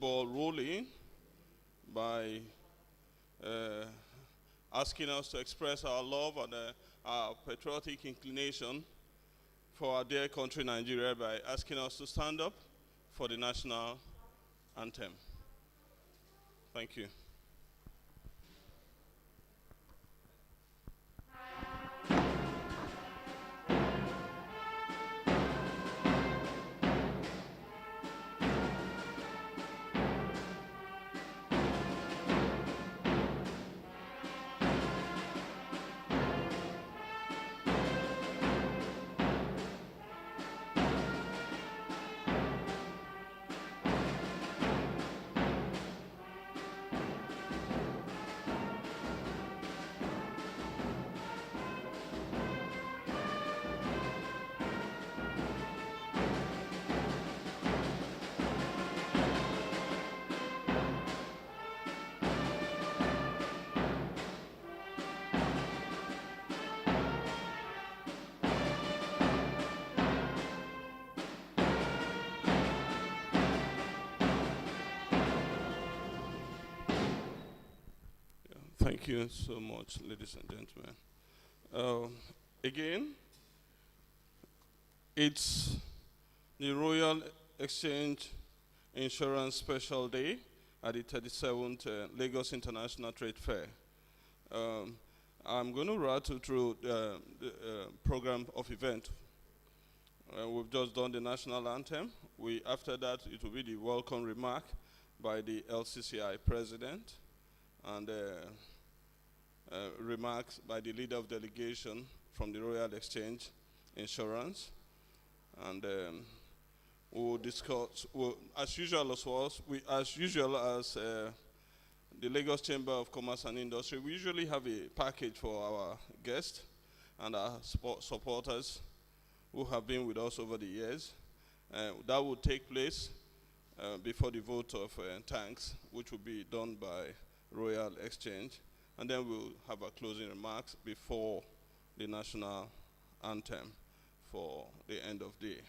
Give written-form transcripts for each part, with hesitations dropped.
ball rolling by asking us to express our love and our patriotic inclination for our dear country, Nigeria, by asking us to stand up for the national anthem. Thank you. Thank you so much, ladies and gentlemen. Again, it's the Royal Exchange Insurance Special Day at the 37th Lagos International Trade Fair. I'm going to rattle through the program of event. We've just done the national anthem. After that, it will be the welcome remark by the LCCI president, and remarks by the leader of delegation from the Royal Exchange Insurance. And we'll discuss, as usual as the Lagos Chamber of Commerce and Industry, we usually have a package for our guests and our supporters who have been with us over the years. That will take place before the vote of thanks, which will be done by Royal Exchange, and then we'll have our closing remarks before the national anthem for the end of day.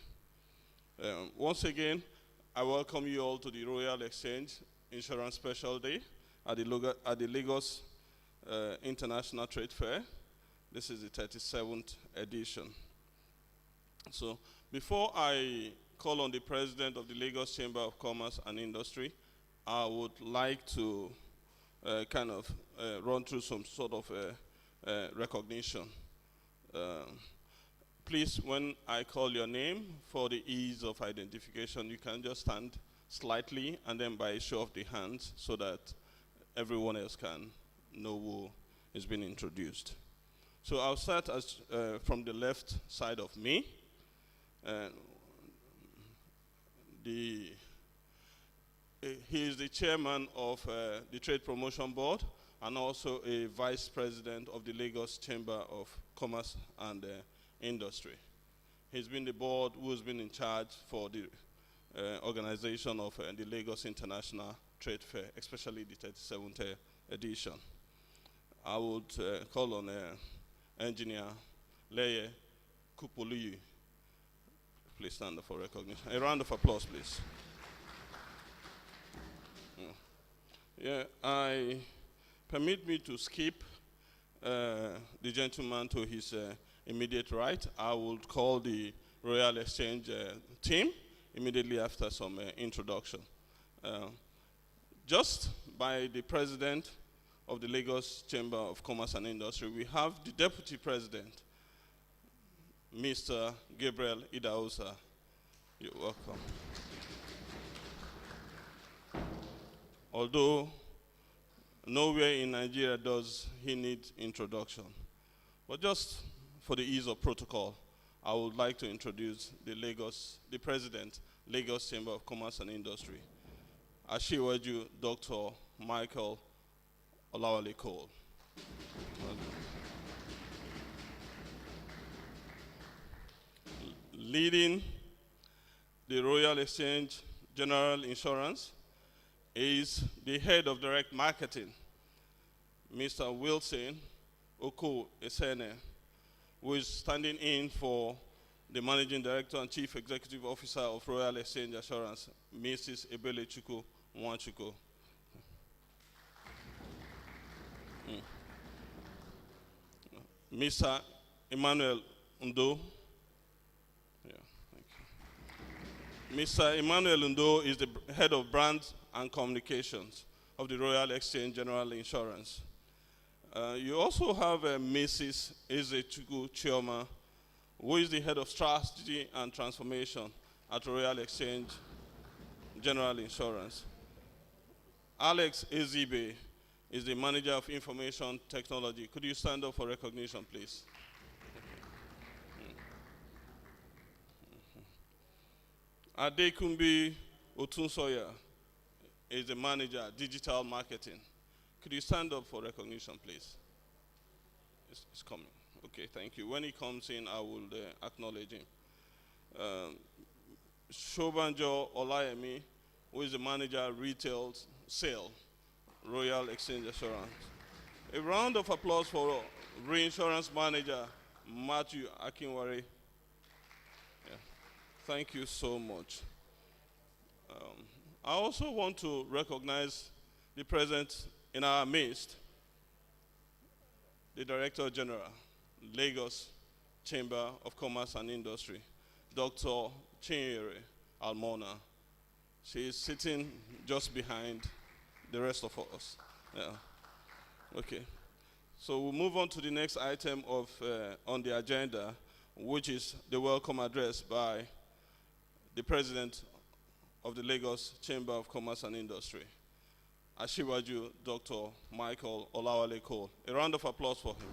Once again, I welcome you all to the Royal Exchange Insurance Special Day at the Lagos International Trade Fair. This is the 37th edition. So before I call on the president of the Lagos Chamber of Commerce and Industry, I would like to run through some sort of recognition. Please, when I call your name, for the ease of identification, you can just stand slightly and then by a show of the hands so that everyone else can know who is being introduced. So I'll start from the left side of me. He is the chairman of the Trade Promotion Board and also a vice president of the Lagos Chamber of Commerce and Industry. He's been the board who's been in charge for the organization of the Lagos International Trade Fair, especially the 37th edition. I would call on Engineer Leye Kupoluyi. Please stand up for recognition. A round of applause, please. Permit me to skip the gentleman to his immediate right. I will call the Royal Exchange team immediately after some introduction. Just by the president of the Lagos Chamber of Commerce and Industry, we have the deputy president, Mr. Gabriel Idahosa. You're welcome. Although nowhere in Nigeria does he need introduction, but just for the ease of protocol, I would like to introduce the president, Lagos Chamber of Commerce and Industry, Ashiwaju Dr. Michael Olawale Cole. Leading the Royal Exchange General Insurance is the head of direct marketing, Mr. Wilson Oko Esene, who is standing in for the managing director and chief executive officer of Royal Exchange Assurance, Mrs. Ebele Chuku Mwachiko. Mr. Emmanuel Undo. Yeah, thank you. Mr. Emmanuel Undo is the head of brand and communications of the Royal Exchange General Insurance. You also have Mrs. Ezechuku Chioma, who is the head of strategy and transformation at Royal Exchange General Insurance. Alex Ezibe is the manager of information technology. Could you stand up for recognition, please? Adekumbi Otunsoya is the manager, digital marketing. Could you stand up for recognition, please? It's coming. Okay, thank you. When he comes in, I will acknowledge him. Shobanjo Olayemi, who is the manager, retail sale, Royal Exchange Assurance. A round of applause for reinsurance manager, Matthew Akinwari. Yeah. Thank you so much. I also want to recognize the present in our midst, the Director General, Lagos Chamber of Commerce and Industry, Dr. Chinyere Almona. She is sitting just behind the rest of us. Yeah. Okay. So we'll move on to the next item of on the agenda, which is the welcome address by the President of the Lagos Chamber of Commerce and Industry, Ashiwaju Dr. Michael Olawale Cole. A round of applause for him.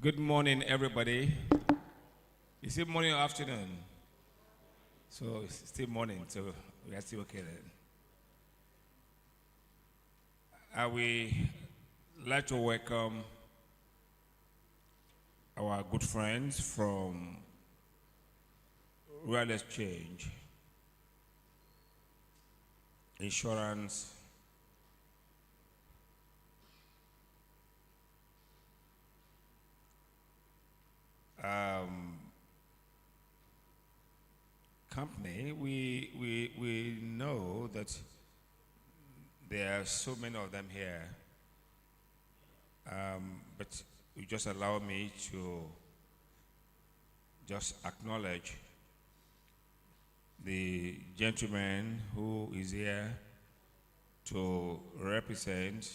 Good morning, everybody. Is it morning or afternoon? So it's still morning, so we are still okay then. I would like to welcome our good friends from Royal Exchange Insurance company. We know that there are so many of them here, but you just allow me to just acknowledge the gentleman who is here to represent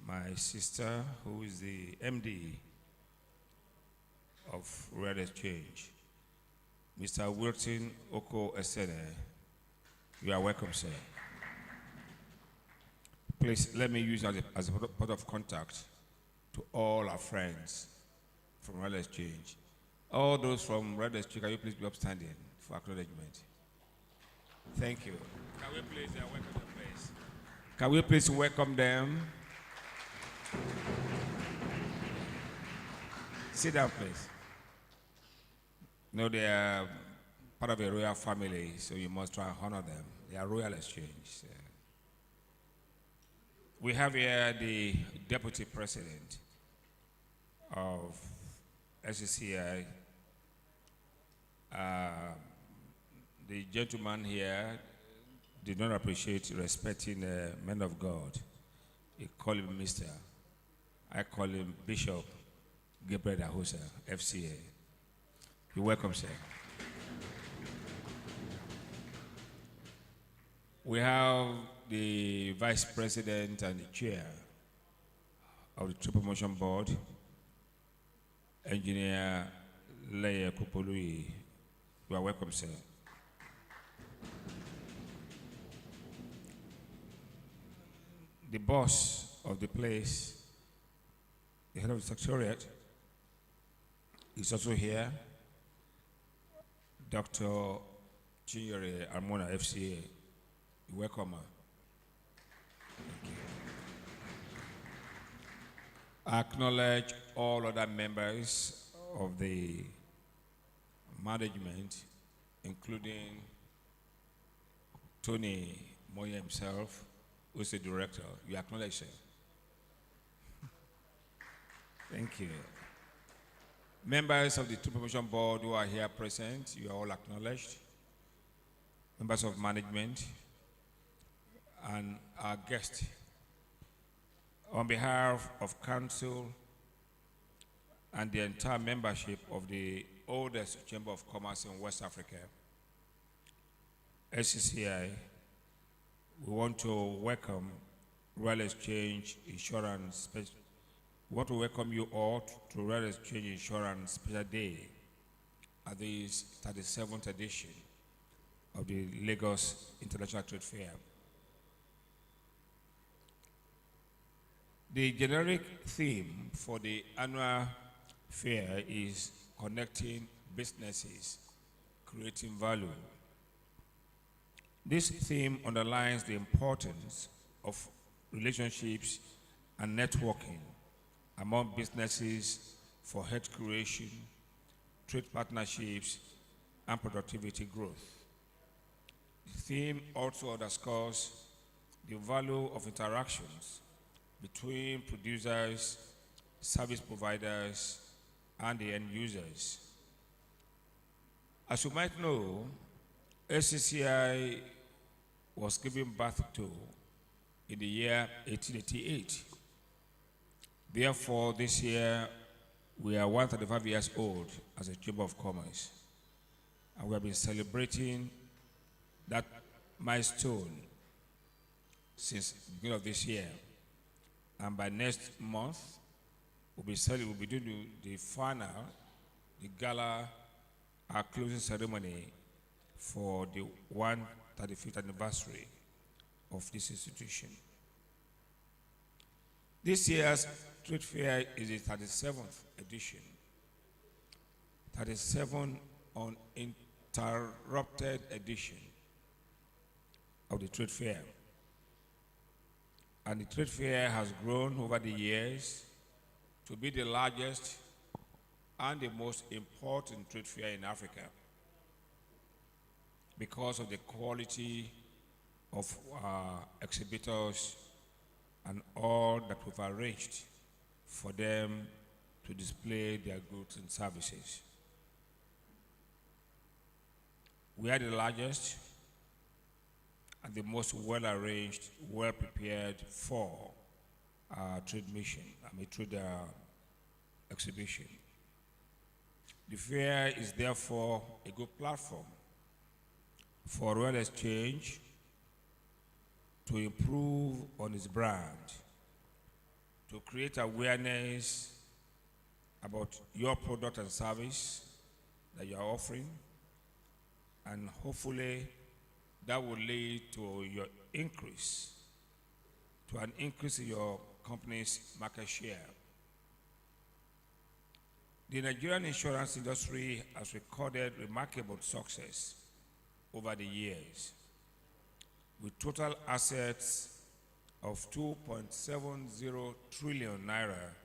my sister, who is the MD of Royal Exchange, Mr. Wilton Oko Esene. You are welcome, sir. Please let me use as a point of contact to all our friends from Royal Exchange. All those from Royal Exchange, can you please be upstanding for acknowledgement? Thank you. Can we please welcome them, please? Can we please welcome them? Sit down, please. No, they are part of a royal family, so you must try and honor them. They are Royal Exchange. So. We have here the Deputy President of SCCI. The gentleman here did not appreciate respecting men of God. He called him Mr. I call him Bishop Gabriel Dahosa, FCA. You're welcome, sir. We have the Vice President and the Chair of the Triple Motion Board, Engineer Leye Kupolui. You are welcome, sir. The boss of the place, the head of the secretariat, is also here. Dr. Chinyere Almona, FCA. You're welcome. Thank you. I acknowledge all other members of the management, including Tony Moya himself, who is the director. You acknowledge him. Thank you. Members of the Trade Promotion Board who are here present, you are all acknowledged. Members of management and our guest. On behalf of Council and the entire membership of the oldest Chamber of Commerce in West Africa, SCCI, we want to welcome Royal Exchange Insurance. We want to welcome you all to Royal Exchange Insurance Special Day at this 37th edition of the Lagos International Trade Fair. The generic theme for the annual fair is connecting businesses, creating value. This theme underlines the importance of relationships and networking among businesses for health creation, trade partnerships, and productivity growth. The theme also underscores the value of interactions between producers, service providers, and the end users. As you might know, SCCI was given birth to in the year 1888. Therefore, this year, we are 135 years old as a Chamber of Commerce. And we have been celebrating that milestone since the beginning of this year. And by next month, we'll be doing the final, the gala, our closing ceremony for the 135th anniversary of this institution. This year's Trade Fair is the 37th edition. 37 uninterrupted edition of the Trade Fair. And the Trade Fair has grown over the years to be the largest and the most important trade fair in Africa because of the quality of exhibitors and all that we've arranged for them to display their goods and services. We are the largest and the most well-arranged, well-prepared for trade mission, trade exhibition. The fair is therefore a good platform for Royal Exchange to improve on its brand, to create awareness about your product and service that you are offering, and hopefully that will lead to your increase, to an increase in your company's market share. The Nigerian insurance industry has recorded remarkable success over the years, with total assets of 2.70 trillion naira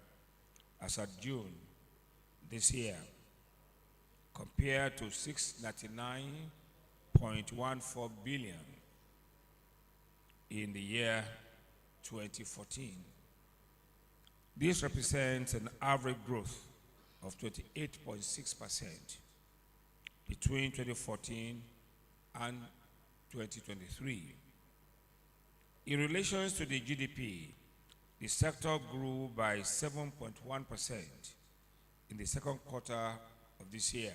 as at June this year, compared to 699.14 billion in the year 2014. This represents an average growth of 28.6% between 2014 and 2023. In relation to the GDP, the sector grew by 7.1% in the second quarter of this year.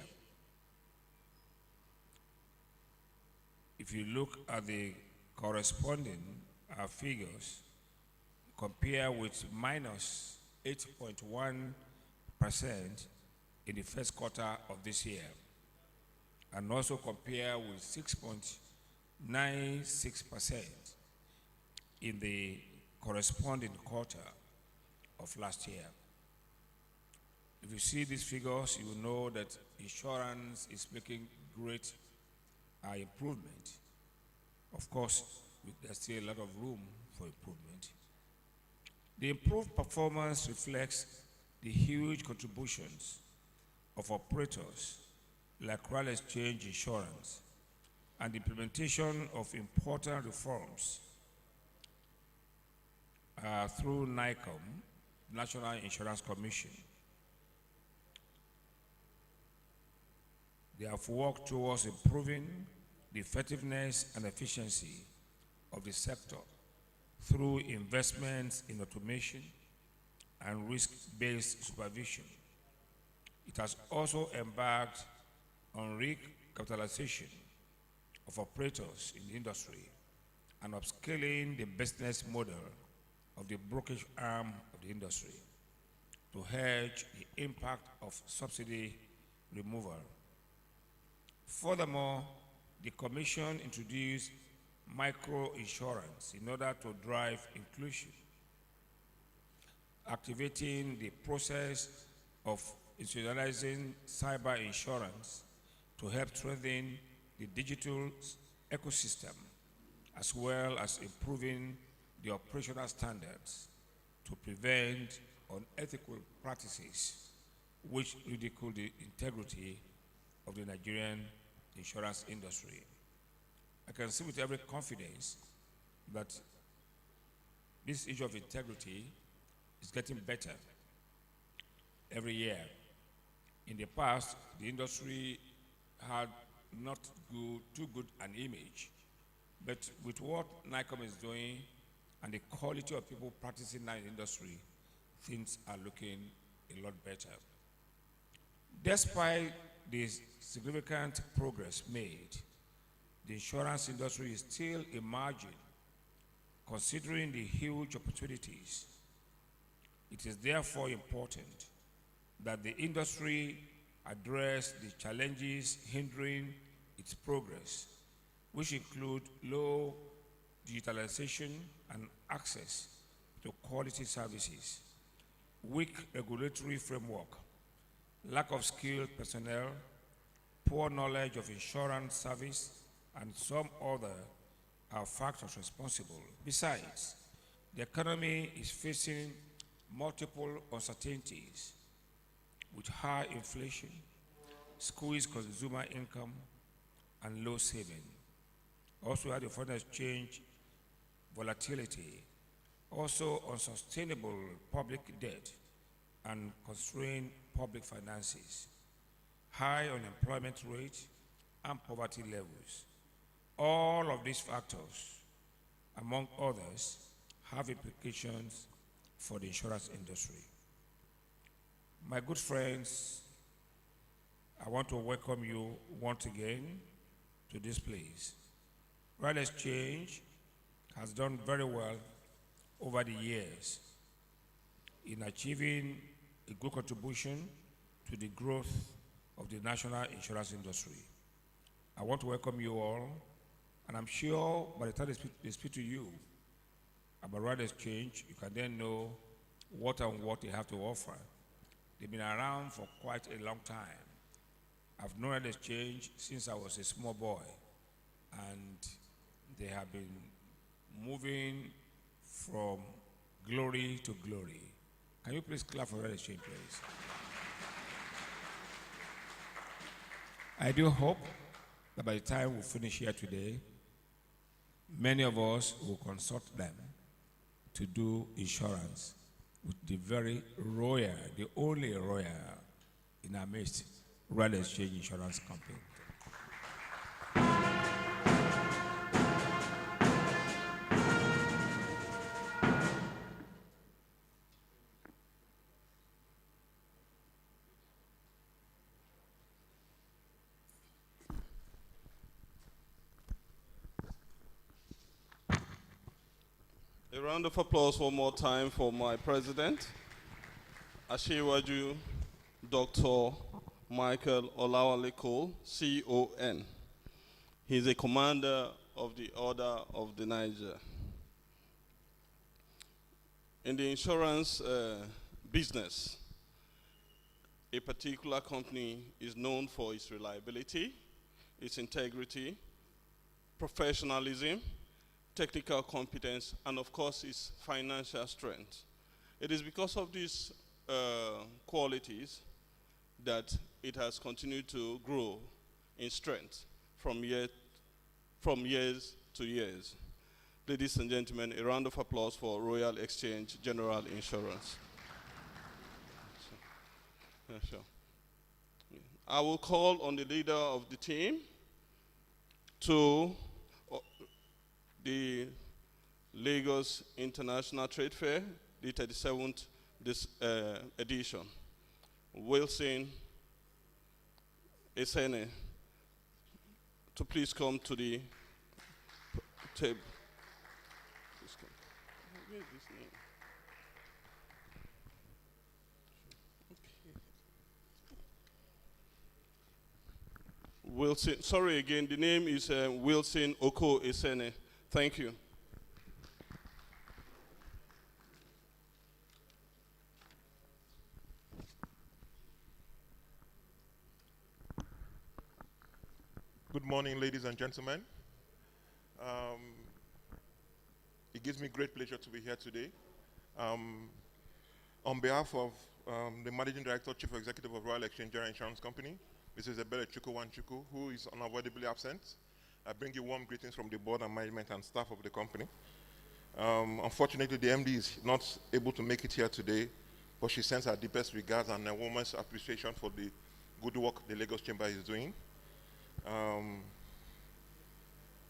If you look at the corresponding figures, compare with minus 8.1% in the first quarter of this year, and also compare with 6.96% in the corresponding quarter of last year. If you see these figures, you will know that insurance is making great improvement. Of course, there's still a lot of room for improvement. The improved performance reflects the huge contributions of operators like Royal Exchange Insurance and the implementation of important reforms through NICOM, National Insurance Commission. They have worked towards improving the effectiveness and efficiency of the sector through investments in automation and risk-based supervision. It has also embarked on recapitalization of operators in the industry and upscaling the business model of the brokerage arm of the industry to hedge the impact of subsidy removal. Furthermore, the Commission introduced micro-insurance in order to drive inclusion, activating the process of institutionalizing cyber insurance to help strengthen the digital ecosystem, as well as improving the operational standards to prevent unethical practices which ridicule the integrity of the Nigerian insurance industry. I can say with every confidence that this issue of integrity is getting better every year. In the past, the industry had not too good an image, but with what NICOM is doing and the quality of people practicing in the industry, things are looking a lot better. Despite the significant progress made, the insurance industry is still emerging, considering the huge opportunities. It is therefore important that the industry address the challenges hindering its progress, which include low digitalization and access to quality services, weak regulatory framework, lack of skilled personnel, poor knowledge of insurance service, and some other are factors responsible. Besides, the economy is facing multiple uncertainties with high inflation, squeezed consumer income, and low saving. Also had the foreign exchange volatility, also unsustainable public debt and constrained public finances, high unemployment rate, and poverty levels. All of these factors, among others, have implications for the insurance industry. My good friends, I want to welcome you once again to this place. Royal Exchange has done very well over the years in achieving a good contribution to the growth of the national insurance industry. I want to welcome you all, and I'm sure by the time they speak to you about Royal Exchange, you can then know what they have to offer. They've been around for quite a long time. I've known Royal Exchange since I was a small boy, and they have been moving from glory to glory. Can you please clap for Royal Exchange, please? I do hope that by the time we finish here today, many of us will consult them to do insurance with the very royal, the only royal in our midst, Royal Exchange Insurance Company. A round of applause one more time for my president, Ashiwaju Dr. Michael Olawale Cole, CON. He's a commander of the Order of the Niger. In the insurance business, a particular company is known for its reliability, its integrity, professionalism, technical competence, and of course its financial strength. It is because of these qualities that it has continued to grow in strength from years to years. Ladies and gentlemen, a round of applause for Royal Exchange General Insurance. Yeah, sure. I will call on the leader of the team to the Lagos International Trade Fair, the 37th edition. Wilson Esene, to please come to the table. Please come. Where is this name? Okay. Wilson, sorry again, the name is Wilson Oko Esene. Thank you. Good morning, ladies and gentlemen. It gives me great pleasure to be here today. On behalf of the Managing Director, Chief Executive of Royal Exchange General Insurance Company, Mrs. Ebele Chukwuwanchukwu, who is unavoidably absent, I bring you warm greetings from the board and management and staff of the company. Unfortunately, the MD is not able to make it here today, but she sends her deepest regards and a warmest appreciation for the good work the Lagos Chamber is doing.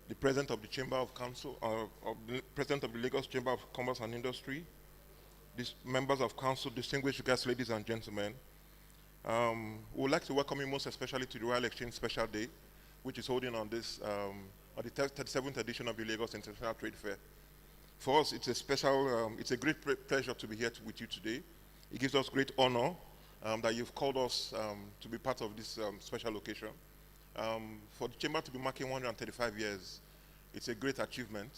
The President of the Chamber of Council, the President of the Lagos Chamber of Commerce and Industry, members of council, distinguished guests, ladies and gentlemen, we would like to welcome you most especially to the Royal Exchange Special Day, which is holding on this, on the 37th edition of the Lagos International Trade Fair. For us, it's a special, it's a great pleasure to be here with you today. It gives us great honor that you've called us to be part of this special occasion. For the Chamber to be marking 135 years, it's a great achievement.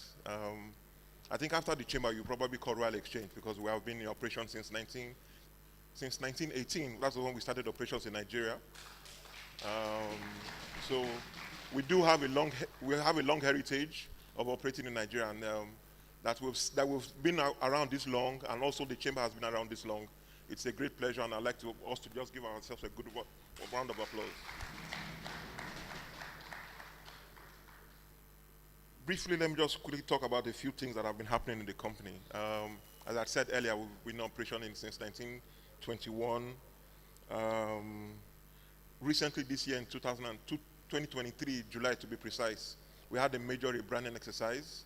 I think after the Chamber, you probably call Royal Exchange because we have been in operation since 1918. That's when we started operations in Nigeria. So we do have a long heritage of operating in Nigeria, and that we've been around this long, and also the Chamber has been around this long. It's a great pleasure, and I'd like us to just give ourselves a good round of applause. Briefly, let me just quickly talk about a few things that have been happening in the company. As I said earlier, we've been in operation since 1921. Recently, this year in 2023, July to be precise, we had a major rebranding exercise,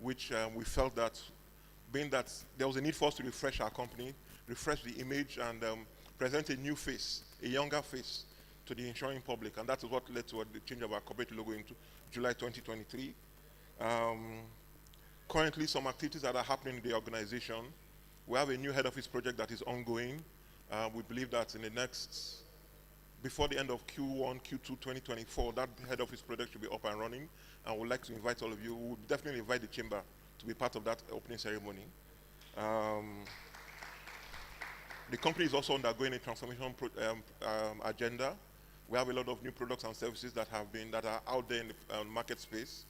which we felt that, being that there was a need for us to refresh our company, refresh the image, and present a new face, a younger face to the insuring public, and that is what led to the change of our corporate logo in July 2023. Currently, some activities that are happening in the organization. We have a new head office project that is ongoing. We believe that in the before the end of Q1, Q2 2024, that head office project should be up and running, and we'd like to invite all of you. We would definitely invite the Chamber to be part of that opening ceremony. The company is also undergoing a transformation agenda. We have a lot of new products and services that are out there in the market space.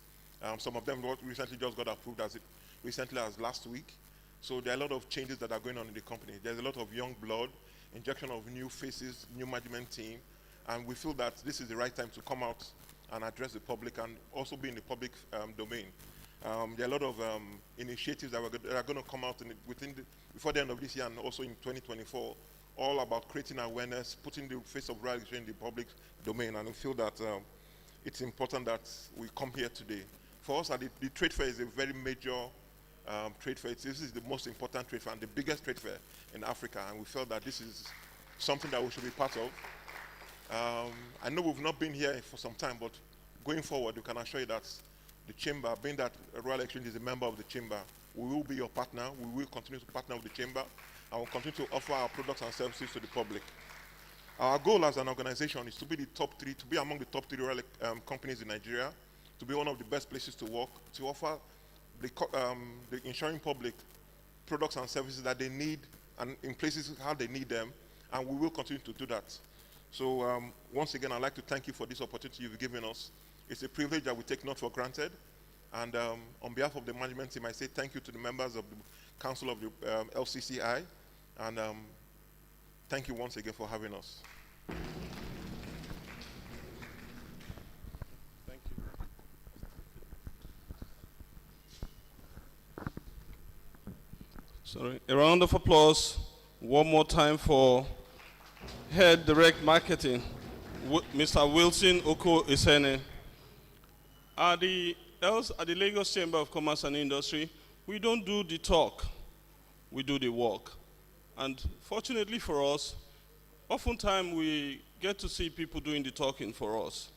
Some of them recently just got approved recently as last week. So there are a lot of changes that are going on in the company. There's a lot of young blood, injection of new faces, new management team, and we feel that this is the right time to come out and address the public and also be in the public domain. There are a lot of initiatives that are going to come out before the end of this year and also in 2024, all about creating awareness, putting the face of Royal Exchange in the public domain, and we feel that it's important that we come here today. For us, the trade fair is a very major trade fair. This is the most important trade fair and the biggest trade fair in Africa, and we felt that this is something that we should be part of. I know we've not been here for some time, but going forward, we can assure you that the Chamber, being that Royal Exchange is a member of the Chamber, we will be your partner. We will continue to partner with the Chamber, and we'll continue to offer our products and services to the public. Our goal as an organization is to be among the top 3 Royal companies in Nigeria, to be one of the best places to work, to offer the insuring public products and services that they need and in places how they need them, and we will continue to do that. So once again, I'd like to thank you for this opportunity you've given us. It's a privilege that we take not for granted, and on behalf of the management team, I say thank you to the members of Council of the LCCI, and thank you once again for having us. Thank you. Sorry. A round of applause one more time for Head Direct Marketing, Mr. Wilson Oko Isene. At the Lagos Chamber of Commerce and Industry, we don't do the talk, we do the work. And fortunately for us, oftentimes we get to see people doing the talking for us.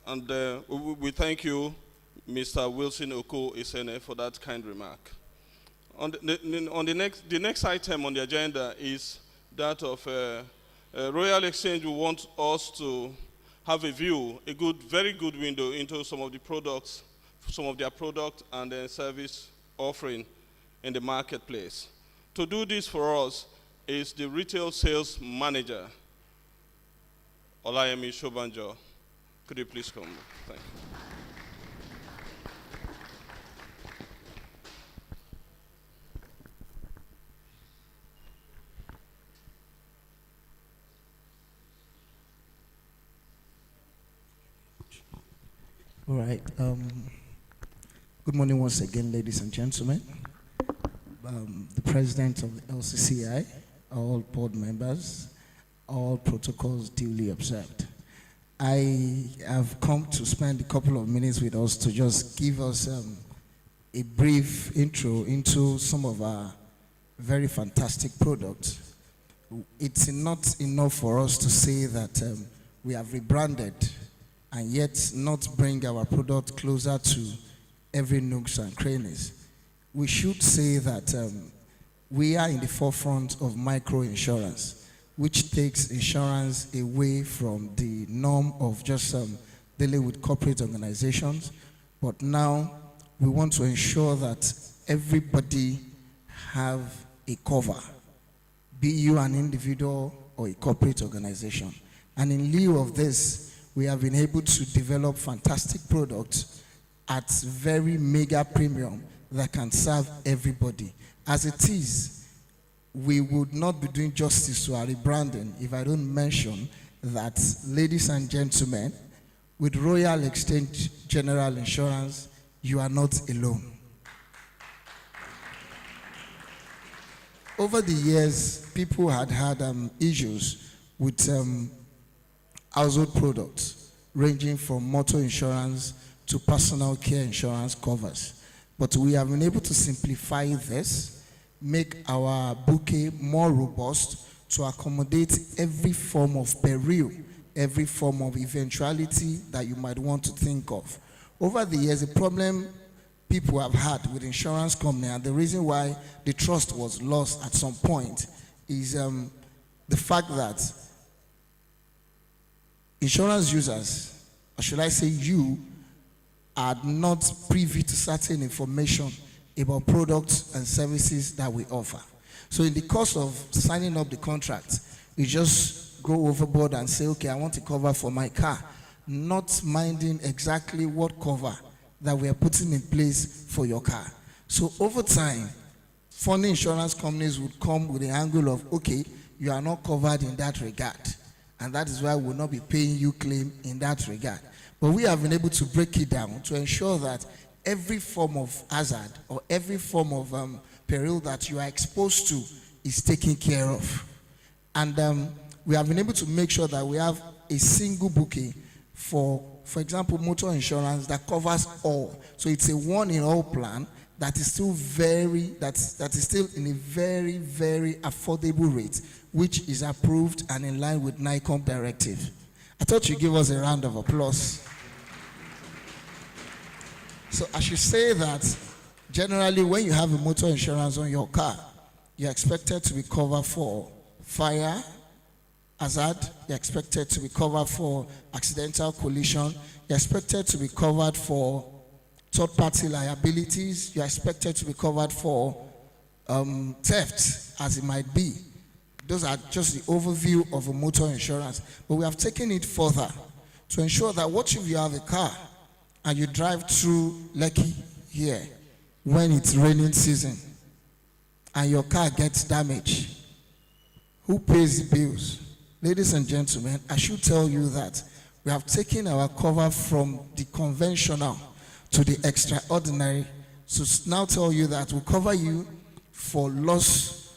And we thank you, Mr. Wilson Oko Isene, for that kind remark. On the next item on the agenda is that of Royal Exchange. We want us to have a view, very good window into some of their product and service offering in the marketplace. To do this for us is the retail sales manager, Olayemi Shobanjo. Could you please come? Thank you. All right. Good morning once again, ladies and gentlemen. The president of the LCCI, all board members, all protocols duly observed. I have come to spend a couple of minutes with us to just give us a brief intro into some of our very fantastic products. It's not enough for us to say that we have rebranded and yet not bring our product closer to every nooks and crannies. We should say that we are in the forefront of micro-insurance, which takes insurance away from the norm of just dealing with corporate organizations. But now we want to ensure that everybody have a cover, be you an individual or a corporate organization. And in lieu of this, we have been able to develop fantastic products at very mega premium that can serve everybody. As it is, we would not be doing justice to our rebranding if I don't mention that, ladies and gentlemen, with Royal Exchange General Insurance, you are not alone. Over the years, people had issues with household products, ranging from motor insurance to personal care insurance covers. But we have been able to simplify this, make our bouquet more robust to accommodate every form of peril, every form of eventuality that you might want to think of. Over the years, the problem people have had with insurance company, and the reason why the trust was lost at some point, is the fact that insurance users, or should I say you, are not privy to certain information about products and services that we offer. So in the course of signing up the contract, you just go overboard and say, okay, I want a cover for my car, not minding exactly what cover that we are putting in place for your car. So over time, funny insurance companies would come with the angle of, okay, you are not covered in that regard, and that is why we will not be paying you claim in that regard. But we have been able to break it down to ensure that every form of hazard or every form of peril that you are exposed to is taken care of. And we have been able to make sure that we have a single bouquet for example, motor insurance that covers all. So it's a one-in-all plan that is still that is still in a very, very affordable rate, which is approved and in line with NICOM directive. I thought you'd give us a round of applause. So I should say that generally when you have a motor insurance on your car, you're expected to be covered for fire hazard, you're expected to be covered for accidental collision, you're expected to be covered for third-party liabilities, you're expected to be covered for theft, as it might be. Those are just the overview of a motor insurance. But we have taken it further to ensure that what if you have a car and you drive through Lekki here, when it's raining season and your car gets damaged, who pays the bills? Ladies and gentlemen, I should tell you that we have taken our cover from the conventional to the extraordinary. So now tell you that we'll cover you for losses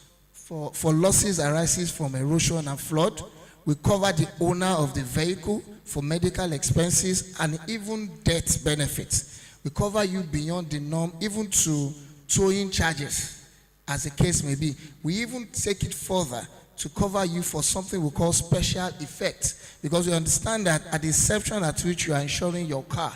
arising from erosion and flood. We cover the owner of the vehicle for medical expenses and even death benefits. We cover you beyond the norm, even to towing charges, as the case may be. We even take it further to cover you for something we call special effects, because we understand that at the inception at which you are insuring your car,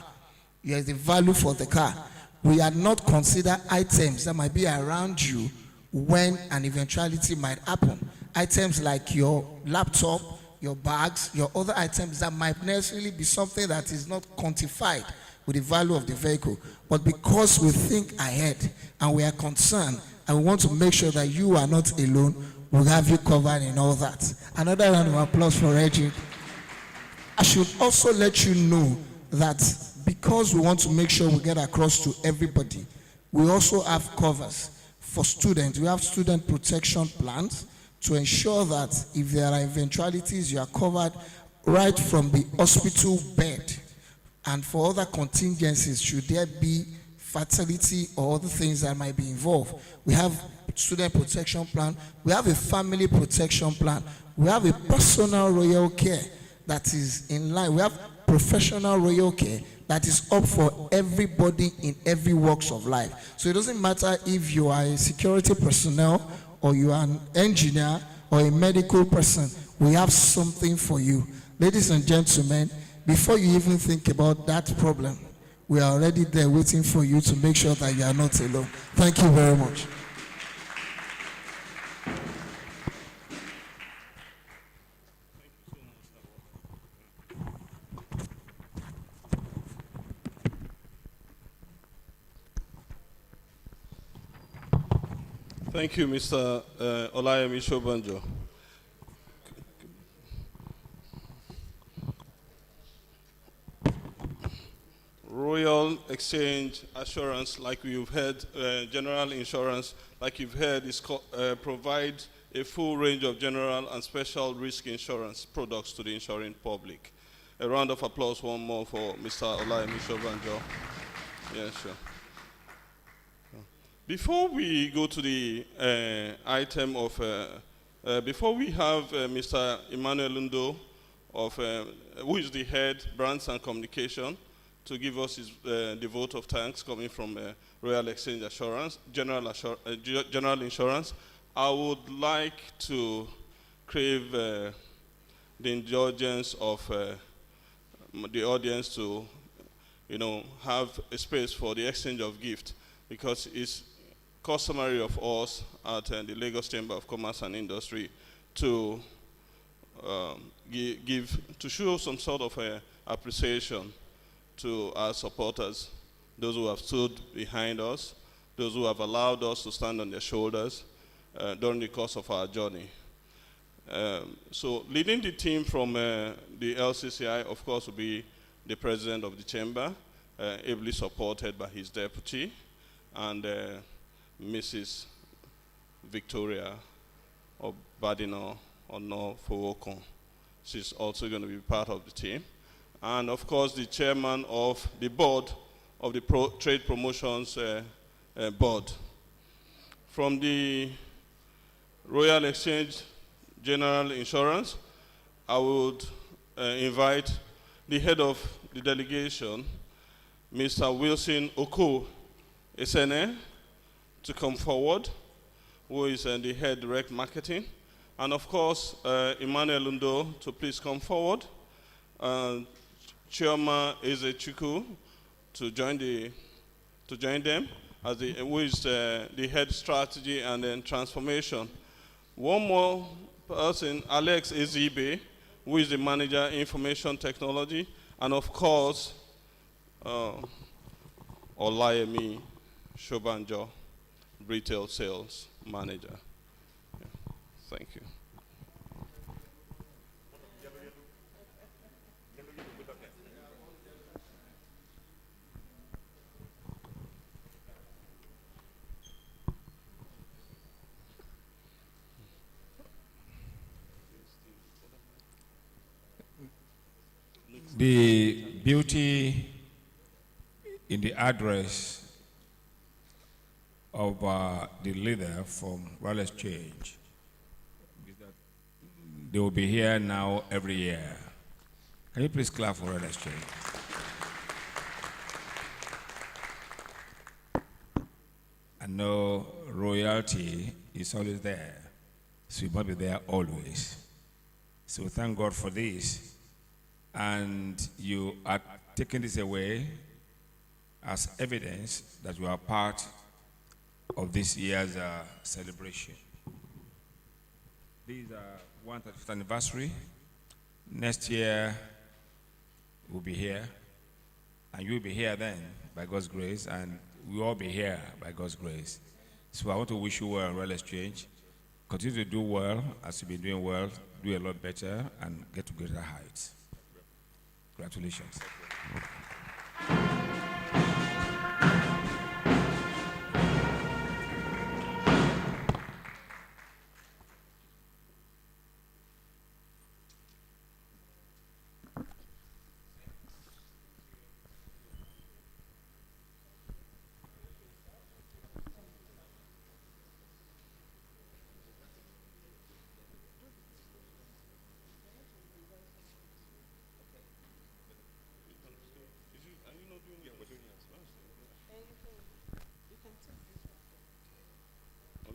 there is the value for the car. We are not consider items that might be around you when an eventuality might happen. Items like your laptop, your bags, your other items that might necessarily be something that is not quantified with the value of the vehicle. But because we think ahead and we are concerned and we want to make sure that you are not alone, we'll have you covered in all that. Another round of applause for Reggie. I should also let you know that because we want to make sure we get across to everybody, we also have covers for students. We have student protection plans to ensure that if there are eventualities, you are covered right from the hospital bed. And for other contingencies, should there be fatality or other things that might be involved, we have student protection plan, we have a family protection plan, we have a personal royal care that is in line, we have professional royal care that is up for everybody in every walks of life. So it doesn't matter if you are a security personnel or you are an engineer or a medical person, we have something for you. Ladies and gentlemen, before you even think about that problem, we are already there waiting for you to make sure that you are not alone. Thank you very much. Thank you, Mr. Olayemi Shobanjo. Royal Exchange Assurance, like you've heard, general insurance, like you've heard, is provides a full range of general and special risk insurance products to the insuring public. A round of applause, one more for Mr. Olayemi Shobanjo. Yeah, sure. Before we go to the item of, before we have Mr. Emmanuel Lundo, who is the head brands and communication, to give us his, the vote of thanks coming from Royal Exchange Assurance, General Insurance, I would like to crave the indulgence of the audience to, have a space for the exchange of gifts, because it's customary of us at the Lagos Chamber of Commerce and Industry to to show some sort of appreciation to our supporters, those who have stood behind us, those who have allowed us to stand on their shoulders during the course of our journey. So leading the team from the LCCI, of course, will be the president of the chamber, ably supported by his deputy, and Mrs. Victoria Obadino Ono Fowokon. She's also going to be part of the team. And of course, the chairman of the board of the Trade Promotions Board. From the Royal Exchange General Insurance, I would invite the head of the delegation, Mr. Wilson Oko Esene, to come forward, who is the head direct marketing. And of course, Emmanuel Lundo to please come forward. Chioma Ezechuku to join them as who is the head strategy and then transformation. One more person, Alex Ezibe, who is the manager information technology, and of course, Olayemi Shobanjo, retail sales manager. Yeah. Thank you. The beauty in the address of the leader from Royal Exchange is that they will be here now every year. Can you please clap for Royal Exchange? I know royalty is always there, so you must be there always. So thank God for this. And you are taking this away as evidence that you are part of this year's celebration. These are 135th anniversary. Next year, we'll be here, and you'll be here then, by God's grace, and we'll all be here by God's grace. So I want to wish you well, Royal Exchange. Continue to do well, as you've been doing well, do a lot better, and get to greater heights. Congratulations.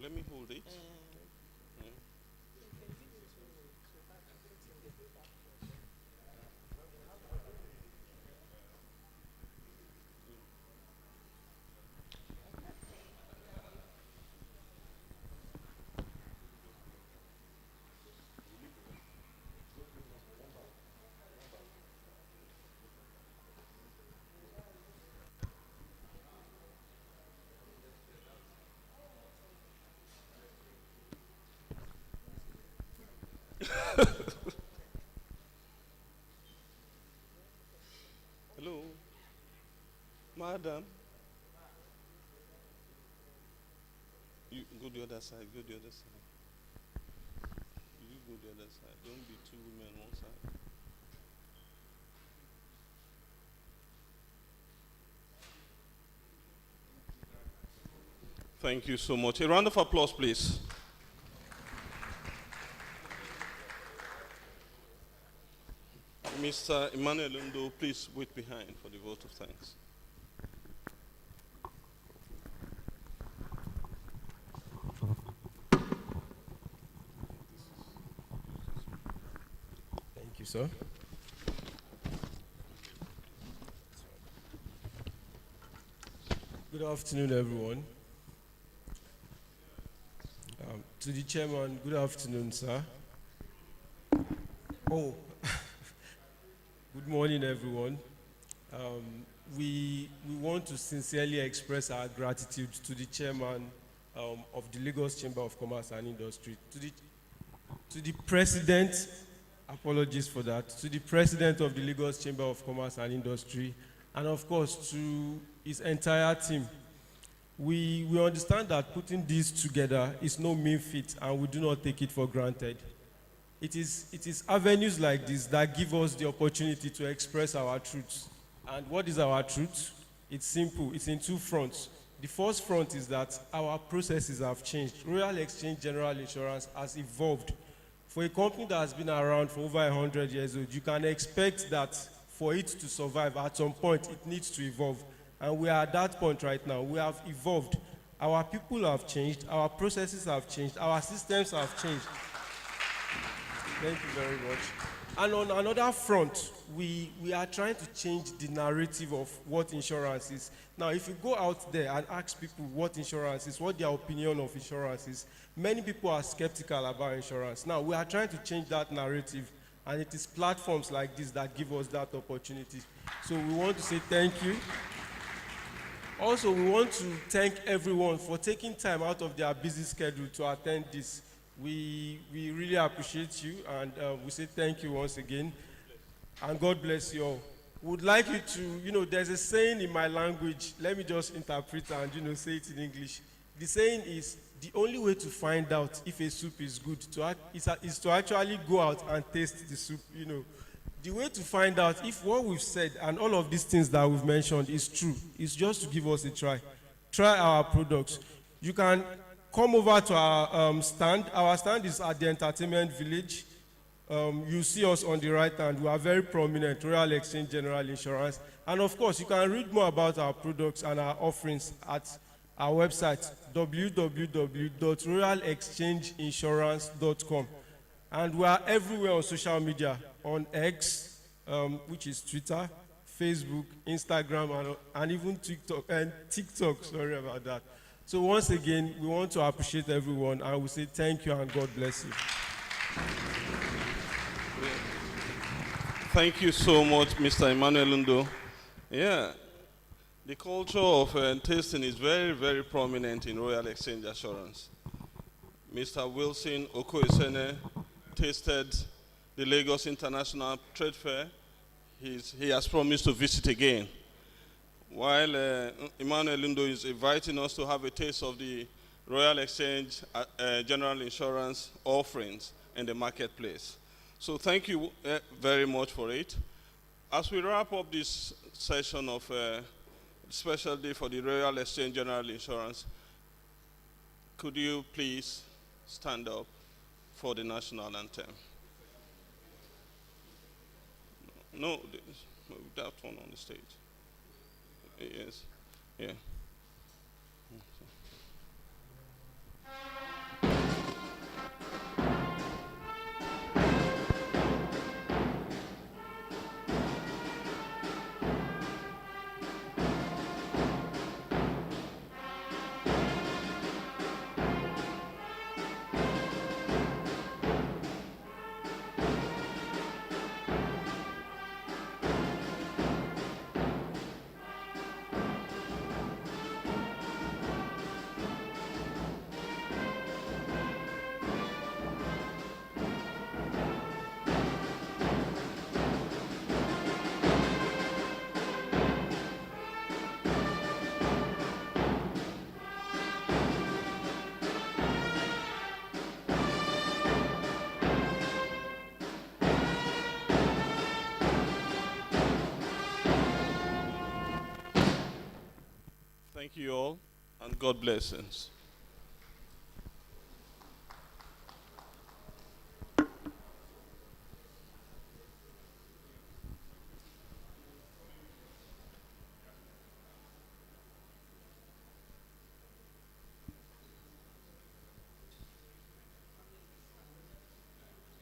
Let me hold it. Hello, madam. You go the other side. Go the other side. You go the other side. Don't be two women on one side. Thank you so much. A round of applause, please. Mr. Emmanuel Undo, please wait behind for the vote of thanks. Thank you, sir. Good afternoon, everyone. To the chairman, good afternoon, sir. Oh, good morning, everyone. We want to sincerely express our gratitude to the chairman of the Lagos Chamber of Commerce and Industry, to the president, apologies for that, to the president of the Lagos Chamber of Commerce and Industry, and of course to his entire team. We understand that putting this together is no mean feat, and we do not take it for granted. It is avenues like this that give us the opportunity to express our truths. And what is our truth? It's simple. It's in two fronts. The first front is that our processes have changed. Royal Exchange General Insurance has evolved. For a company that has been around for over 100 years old, you can expect that for it to survive, at some point, it needs to evolve. And we are at that point right now. We have evolved. Our people have changed. Our processes have changed. Our systems have changed. Thank you very much. And on another front, we are trying to change the narrative of what insurance is. Now, if you go out there and ask people what insurance is, what their opinion of insurance is, many people are skeptical about insurance. Now, we are trying to change that narrative, and it is platforms like this that give us that opportunity. So we want to say thank you. Also, we want to thank everyone for taking time out of their busy schedule to attend this. We really appreciate you, and we say thank you once again, and God bless you all. Would like you to, there's a saying in my language, let me just interpret and, say it in English. The saying is, the only way to find out if a soup is good is to actually go out and taste the soup, The way to find out if what we've said and all of these things that we've mentioned is true is just to give us a try. Try our products. You can come over to our stand. Our stand is at the Entertainment Village. You see us on the right hand. We are very prominent, Royal Exchange General Insurance. And of course, you can read more about our products and our offerings at our website, www.royalexchangeinsurance.com. And we are everywhere on social media, on X, which is Twitter, Facebook, Instagram, and even TikTok, sorry about that. So once again, we want to appreciate everyone, and we say thank you and God bless you. Thank you so much, Mr. Emmanuel Lundo. Yeah, the culture of tasting is very, very prominent in Royal Exchange Assurance. Mr. Wilson Okoesene tasted the Lagos International Trade Fair. He has promised to visit again. While Emmanuel Lundo is inviting us to have a taste of the Royal Exchange General Insurance offerings in the marketplace. So thank you very much for it. As we wrap up this session of Special Day for the Royal Exchange General Insurance, could you please stand up for the national anthem? No, that one on the stage. Yes, yeah. Thank you all, and God bless us.